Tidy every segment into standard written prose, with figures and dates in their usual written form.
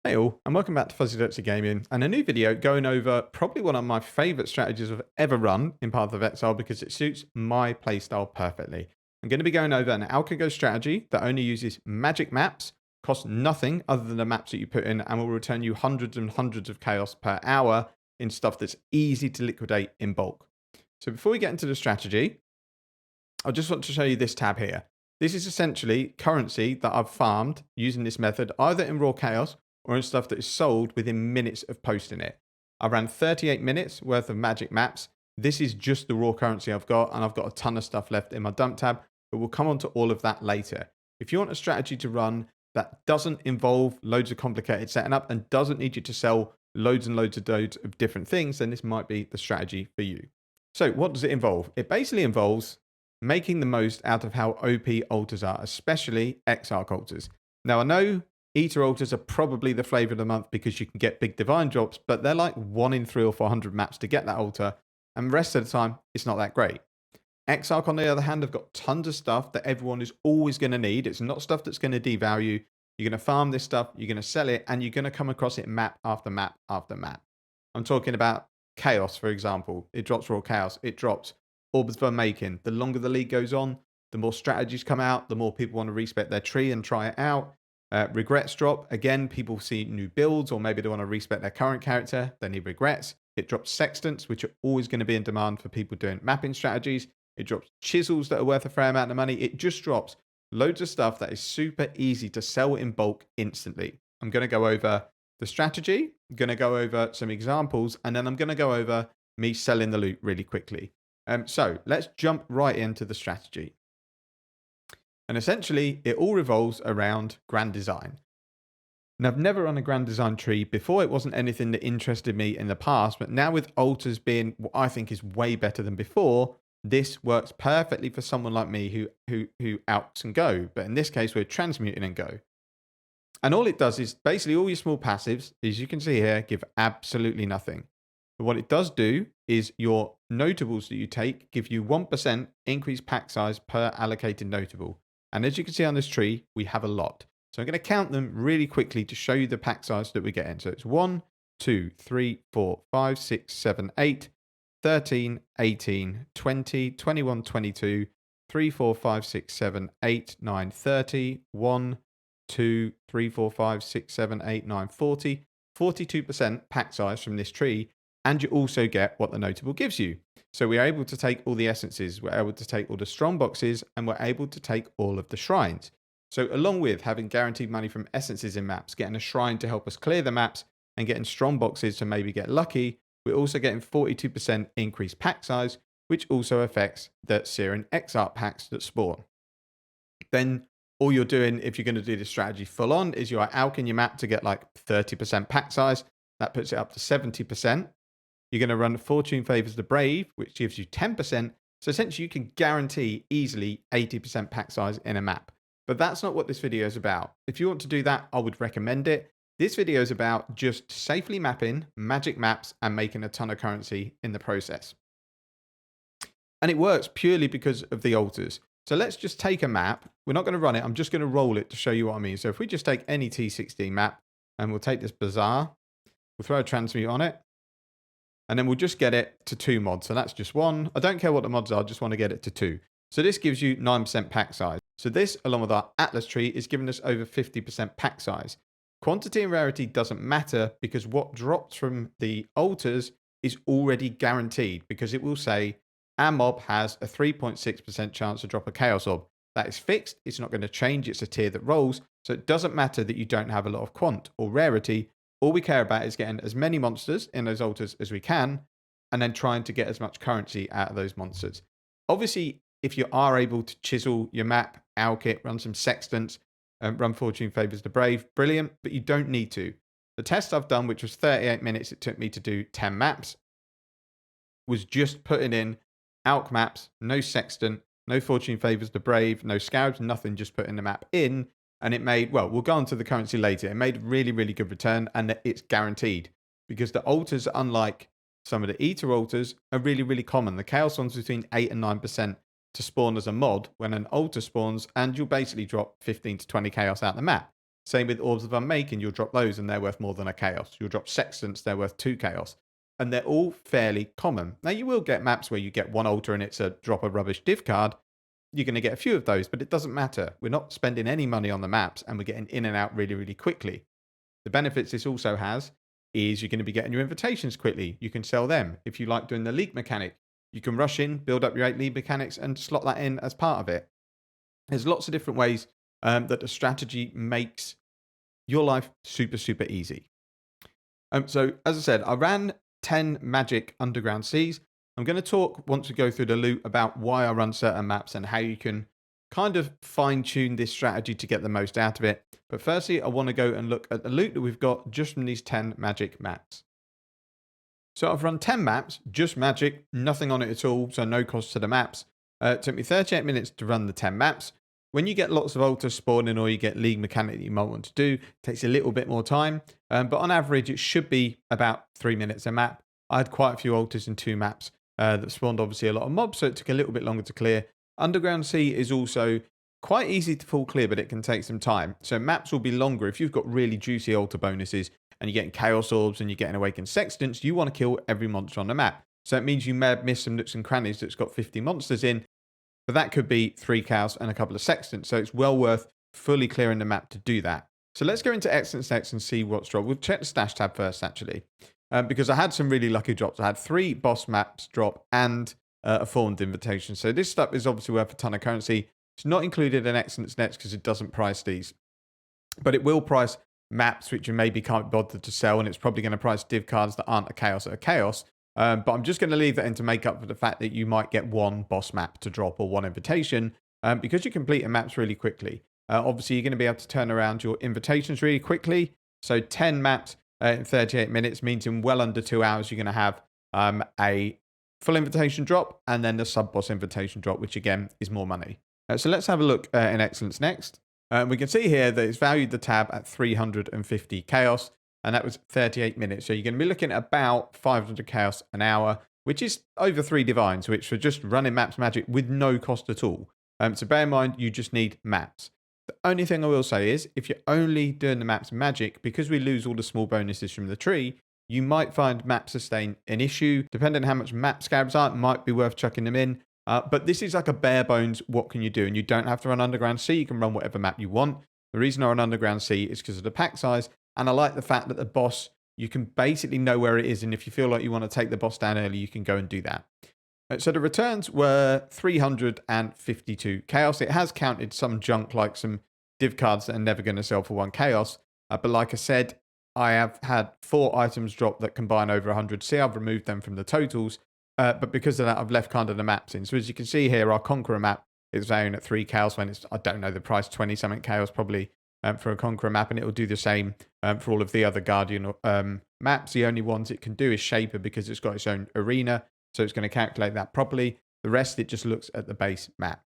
Hey all, and welcome back to Fuzzy Dirty Gaming, and a new video going over probably one of my favourite strategies I've ever run in Path of Exile because it suits my playstyle perfectly. I'm going to be going over an alch strategy that only uses magic maps, costs nothing other than the maps that you put in, and will return you hundreds and hundreds of chaos per hour in stuff that's easy to liquidate in bulk. So before we get into the strategy, I just want to show you this tab here. This is essentially currency that I've farmed using this method, either in raw chaos or in stuff that is sold within minutes of posting it. I ran 38 minutes worth of magic maps. This is just the raw currency I've got, and I've got a ton of stuff left in my dump tab, but we'll come on to all of that later. If you want a strategy to run that doesn't involve loads of complicated setting up and doesn't need you to sell loads and loads of different things, then this might be the strategy for you. So what does it involve? It basically involves making the most out of how OP altars are, especially exarch altars. Now I know Eater altars are probably the flavour of the month because you can get big divine drops, but they're like 1 in 300 or 400 maps to get that altar, and the rest of the time, it's not that great. Exarch, on the other hand, have got tons of stuff that everyone is always going to need. It's not stuff that's going to devalue. You're going to farm this stuff, you're going to sell it, and you're going to come across it map after map after map. I'm talking about chaos, for example. It drops raw chaos. It drops orbs for making. The longer the league goes on, the more strategies come out, the more people want to respec their tree and try it out. Regrets drop. Again, people see new builds, or maybe they want to respec their current character. They need regrets. It drops sextants, which are always going to be in demand for people doing mapping strategies. It drops chisels that are worth a fair amount of money. It just drops loads of stuff that is super easy to sell in bulk instantly. I'm going to go over the strategy. I'm going to go over some examples, and then I'm going to go over me selling the loot really quickly. So let's jump right into the strategy. And essentially, it all revolves around grand design. Now, I've never run a grand design tree before. It wasn't anything that interested me in the past, but now with altars being what I think is way better than before, this works perfectly for someone like me who outs and go. But in this case, we're transmuting and go. And all it does is basically all your small passives, as you can see here, give absolutely nothing. But what it does do is your notables that you take give you 1% increased pack size per allocated notable. And as you can see on this tree, we have a lot. So I'm going to count them really quickly to show you the pack size that we get in. So it's 1, 2, 3, 4, 5, 6, 7, 8, 13, 18, 20, 21, 22, 3, 4, 5, 6, 7, 8, 9, 30, 1, 2, 3, 4, 5, 6, 7, 8, 9, 40, 42% pack size from this tree. And you also get what the notable gives you. So we're able to take all the essences, we're able to take all the strong boxes, and we're able to take all of the shrines. So along with having guaranteed money from essences in maps, getting a shrine to help us clear the maps, and getting strong boxes to maybe get lucky, we're also getting 42% increased pack size, which also affects the Siren Exarch packs that spawn. Then all you're doing, if you're going to do this strategy full on, is you are alching your map to get like 30% pack size. That puts it up to 70%. You're going to run Fortune Favours the Brave, which gives you 10%. So essentially, you can guarantee easily 80% pack size in a map. But that's not what this video is about. If you want to do that, I would recommend it. This video is about just safely mapping magic maps and making a ton of currency in the process. And it works purely because of the altars. So let's just take a map. We're not going to run it. I'm just going to roll it to show you what I mean. So if we just take any T16 map, and we'll take this Bazaar, we'll throw a transmute on it. And then we'll just get it to 2 mods. So that's just 1. I don't care what the mods are. I just want to get it to 2. So this gives you 9% pack size. So this, along with our Atlas tree, is giving us over 50% pack size. Quantity and rarity doesn't matter because what drops from the altars is already guaranteed because it will say our mob has a 3.6% chance to drop a chaos orb. That is fixed. It's not going to change. It's a tier that rolls. So it doesn't matter that you don't have a lot of quant or rarity. All we care about is getting as many monsters in those altars as we can, and then trying to get as much currency out of those monsters. Obviously, if you are able to chisel your map, alch it, run some sextants, run Fortune Favours the Brave, brilliant, but you don't need to. The test I've done, which was 38 minutes, it took me to do 10 maps, was just putting in alch maps, no sextant, no Fortune Favours the Brave, no scarabs, nothing, just putting the map in. And it made, well, we'll go on to the currency later. It made really, really good return, and it's guaranteed because the altars, unlike some of the Eater altars, are really, really common. The chaos ones between 8 and 9% to spawn as a mod when an altar spawns, and you'll basically drop 15 to 20 chaos out the map. Same with Orbs of Unmaking, and you'll drop those and they're worth more than a chaos. You'll drop Sextants, they're worth 2 chaos. And they're all fairly common. Now, you will get maps where you get one altar and it's a drop a rubbish div card. You're going to get a few of those, but it doesn't matter. We're not spending any money on the maps and we're getting in and out really, really quickly. The benefits this also has is you're going to be getting your invitations quickly. You can sell them. If you like doing the league mechanic, you can rush in, build up your 8 league mechanics and slot that in as part of it. There's lots of different ways that the strategy makes your life super, super easy. So as I said, I ran 10 magic underground seas. I'm going to talk, once we go through the loot, about why I run certain maps and how you can kind of fine tune this strategy to get the most out of it. But firstly, I want to go and look at the loot that we've got just from these 10 magic maps. So I've run 10 maps, just magic, nothing on it at all, so no cost to the maps. It took me 38 minutes to run the 10 maps. When you get lots of altars spawning or you get league mechanic that you might want to do, it takes a little bit more time. But on average, it should be about 3 minutes a map. I had quite a few altars in 2 maps that spawned obviously a lot of mobs, so it took a little bit longer to clear. Underground Sea is also quite easy to full clear, but it can take some time. So maps will be longer. If you've got really juicy altar bonuses and you're getting Chaos Orbs and you're getting Awakened Sextants, you want to kill every monster on the map. So it means you may have missed some nooks and crannies that's got 50 monsters in, but that could be 3 Chaos and a couple of Sextants. So it's well worth fully clearing the map to do that. So let's go into Excellence next and see what's dropped. We'll check the stash tab first, actually, because I had some really lucky drops. I had 3 boss maps drop and a formed invitation. So this stuff is obviously worth a ton of currency. It's not included in Excellence next because it doesn't price these, but it will price maps which you maybe can't be bothered to sell, and it's probably going to price div cards that aren't a chaos at a chaos. But I'm just going to leave that in to make up for the fact that you might get 1 boss map to drop or 1 invitation because you complete the maps really quickly. Obviously, you're going to be able to turn around your invitations really quickly. So 10 maps in 38 minutes means in well under 2 hours, you're going to have a full invitation drop and then the sub-boss invitation drop, which again is more money. So let's have a look in Excellence next. We can see here that it's valued the tab at 350 chaos, and that was 38 minutes. So you're going to be looking at about 500 chaos an hour, which is over 3 divines, which for just running maps magic with no cost at all. So bear in mind, you just need maps. The only thing I will say is, if you're only doing the maps magic, because we lose all the small bonuses from the tree, you might find map sustain an issue. Depending on how much map scarabs are, it might be worth chucking them in. But this is like a bare bones, what can you do? And you don't have to run Underground Sea. You can run whatever map you want. The reason I run Underground Sea is because of the pack size. And I like the fact that the boss, you can basically know where it is. And if you feel like you want to take the boss down early, you can go and do that. So the returns were 352 chaos. It has counted some junk, like some div cards that are never going to sell for 1 chaos. But like I said, I have had 4 items drop that combine over 100. See, I've removed them from the totals. But because of that, I've left kind of the maps in. So as you can see here, our Conqueror map is valued at 3 chaos when it's, I don't know the price, 20 something chaos probably for a Conqueror map. And it will do the same for all of the other Guardian maps. The only ones it can do is Shaper because it's got its own arena. So it's going to calculate that properly. The rest, it just looks at the base map.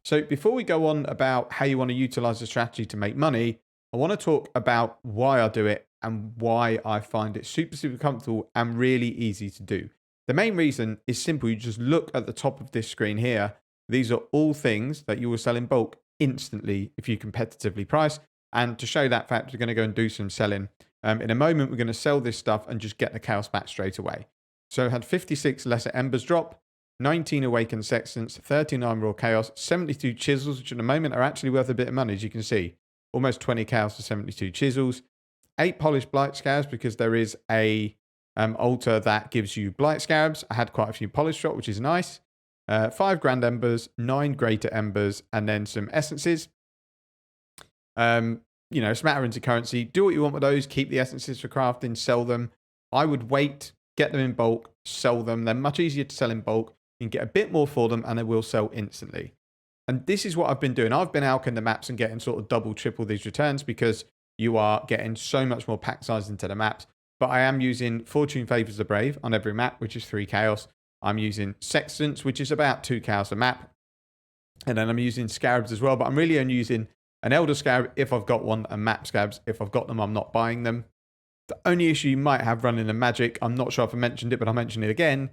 So before we go on about how you want to utilize the strategy to make money, I want to talk about why I do it and why I find it super, super comfortable and really easy to do. The main reason is simple. You just look at the top of this screen here. These are all things that you will sell in bulk instantly if you competitively price. And to show that fact, we're going to go and do some selling. In a moment, we're going to sell this stuff and just get the chaos back straight away. So I had 56 lesser embers drop, 19 awakened sextants, 39 raw chaos, 72 chisels, which at the moment are actually worth a bit of money, as you can see. Almost 20 chaos to 72 chisels, 8 polished blight scarabs because there is a altar that gives you blight scarabs. I had quite a few polished drop, which is nice. 5 grand embers, 9 greater embers, and then some essences. You know, smatter into currency. Do what you want with those. Keep the essences for crafting, sell them. I would wait, get them in bulk, sell them. They're much easier to sell in bulk. You can get a bit more for them and they will sell instantly. And this is what I've been doing. I've been alching the maps and getting sort of double, triple these returns because you are getting so much more pack size into the maps. But I am using Fortune Favours the Brave on every map, which is 3 chaos. I'm using Sextants, which is about 2 chaos a map. And then I'm using Scarabs as well. But I'm really only using an Elder Scarab if I've got one, and Map Scarabs. If I've got them, I'm not buying them. The only issue you might have running the magic, I'm not sure if I mentioned it, but I'll mention it again.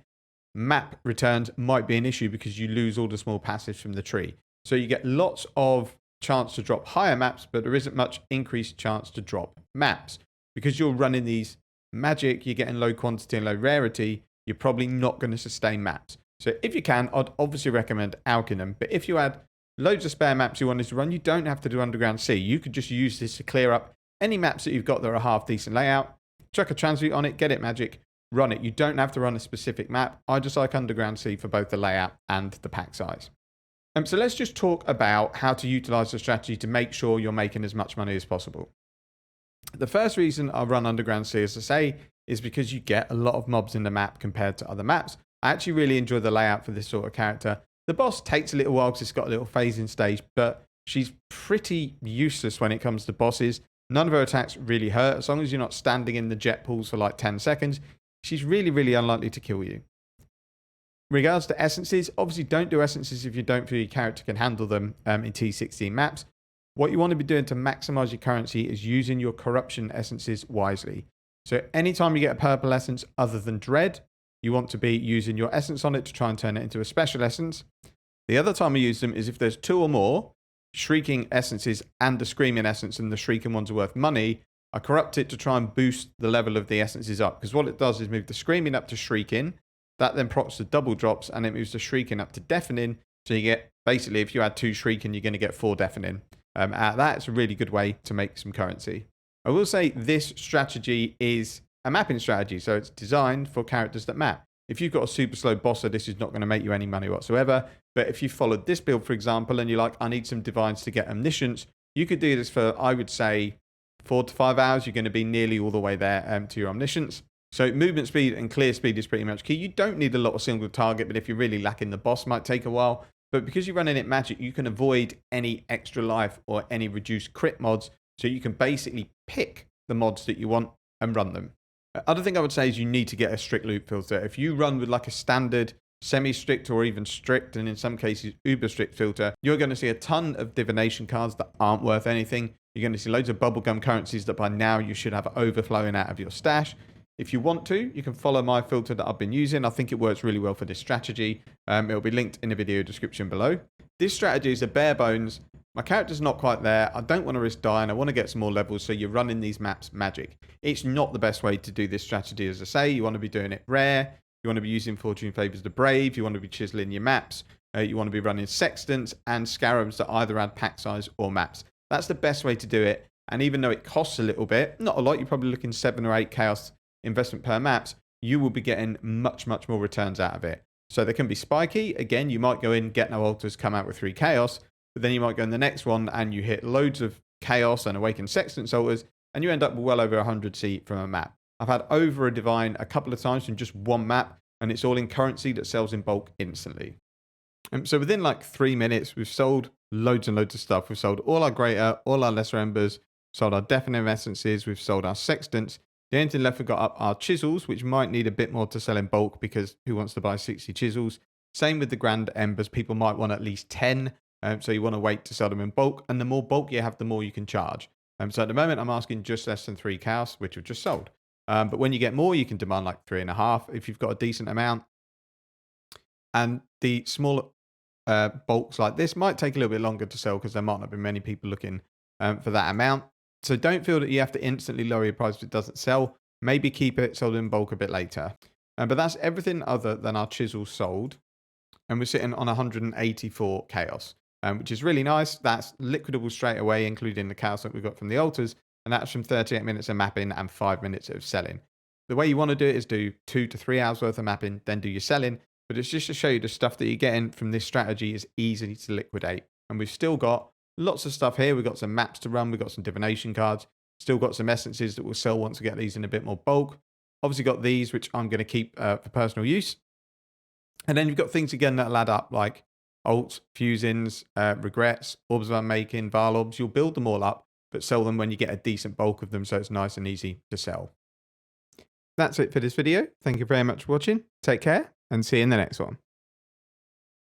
Map returns might be an issue because you lose all the small passives from the tree. So you get lots of chance to drop higher maps, but there isn't much increased chance to drop maps. Because you're running these magic, you're getting low quantity and low rarity, you're probably not going to sustain maps. So if you can, I'd obviously recommend alching them. But if you had loads of spare maps you wanted to run, you don't have to do Underground Sea. You could just use this to clear up any maps that you've got that are half decent layout, chuck a transmute on it, get it magic, run it. You don't have to run a specific map. I just like Underground Sea for both the layout and the pack size. So let's just talk about how to utilize the strategy to make sure you're making as much money as possible. The first reason I run Underground Sea, as I say, is because you get a lot of mobs in the map compared to other maps. I actually really enjoy the layout for this sort of character. The boss takes a little while because it's got a little phasing stage, but she's pretty useless when it comes to bosses. None of her attacks really hurt. As long as you're not standing in the jet pools for like 10 seconds, she's really, really unlikely to kill you. In regards to essences, obviously don't do essences if you don't feel your character can handle them in T16 maps. What you want to be doing to maximize your currency is using your corruption essences wisely. So anytime you get a purple essence other than Dread, you want to be using your essence on it to try and turn it into a special essence. The other time you use them is if there's 2 or more shrieking essences and the screaming essence, and the shrieking ones are worth money, I corrupt it to try and boost the level of the essences up. Because what it does is move the screaming up to shrieking. That then procs the double drops, and it moves the shrieking up to deafening. So you get, basically, if you add 2 shrieking, you're going to get 4 deafening. Out of that, it's a really good way to make some currency. I will say this strategy is a mapping strategy, so it's designed for characters that map. If you've got a super slow bosser, this is not going to make you any money whatsoever. But if you followed this build, for example, and you're like, I need some divines to get omniscience, you could do this for, I would say, 4 to 5 hours. You're going to be nearly all the way there to your omniscience. So movement speed and clear speed is pretty much key. You don't need a lot of single target, but if you're really lacking, the boss might take a while. But because you're running it magic, you can avoid any extra life or any reduced crit mods. So you can basically pick the mods that you want and run them. Other thing I would say is you need to get a strict loot filter. If you run with like a standard, semi-strict, or even strict, and in some cases uber strict filter, you're going to see a ton of divination cards that aren't worth anything. You're going to see loads of bubblegum currencies that by now you should have overflowing out of your stash. If you want to, you can follow my filter that I've been using. I think it works really well for this strategy. It'll be linked in the video description below. This strategy is a bare bones. My character's not quite there. I don't want to risk dying. I want to get some more levels. So you're running these maps magic. It's not the best way to do this strategy, as I say. You want to be doing it rare. You want to be using Fortune Favours the Brave. You want to be chiseling your maps. You want to be running sextants and scarabs that either add pack size or maps. That's the best way to do it. And even though it costs a little bit, not a lot, you're probably looking 7 or 8 chaos investment per maps, you will be getting much, much more returns out of it. So they can be spiky. Again, you might go in, get no altars, come out with 3 chaos, but then you might go in the next one and you hit loads of chaos and awaken sextant altars, and you end up with well over 100C from a map. I've had over a divine a couple of times from just one map, and it's all in currency that sells in bulk instantly. So within like 3 minutes, we've sold loads and loads of stuff. We've sold all our greater, all our lesser embers, sold our definitive essences, we've sold our sextants. The only thing left, we've got up our chisels, which might need a bit more to sell in bulk because who wants to buy 60 chisels? Same with the grand embers. People might want at least 10. So you want to wait to sell them in bulk. And the more bulk you have, the more you can charge. So at the moment, I'm asking just less than 3 chaos, which we've just sold. But when you get more, you can demand like 3.5 if you've got a decent amount. And the smaller bulks like this might take a little bit longer to sell because there might not be many people looking for that amount. So don't feel that you have to instantly lower your price if it doesn't sell. Maybe keep it sold in bulk a bit later. But that's everything other than our chisels sold. And we're sitting on 184 chaos, which is really nice. That's liquidable straight away, including the chaos that we got from the altars. And that's from 38 minutes of mapping and 5 minutes of selling. The way you want to do it is do 2 to 3 hours worth of mapping, then do your selling. But it's just to show you the stuff that you're getting from this strategy is easy to liquidate. And we've still got lots of stuff here. We've got some maps to run. We've got some divination cards. Still got some essences that we'll sell once we get these in a bit more bulk. Obviously got these, which I'm going to keep for personal use. And then you've got things again that'll add up, like alts, fusings, regrets, orbs of unmaking, Varlobs. You'll build them all up, but sell them when you get a decent bulk of them, so it's nice and easy to sell. That's it for this video. Thank you very much for watching. Take care, and see you in the next one.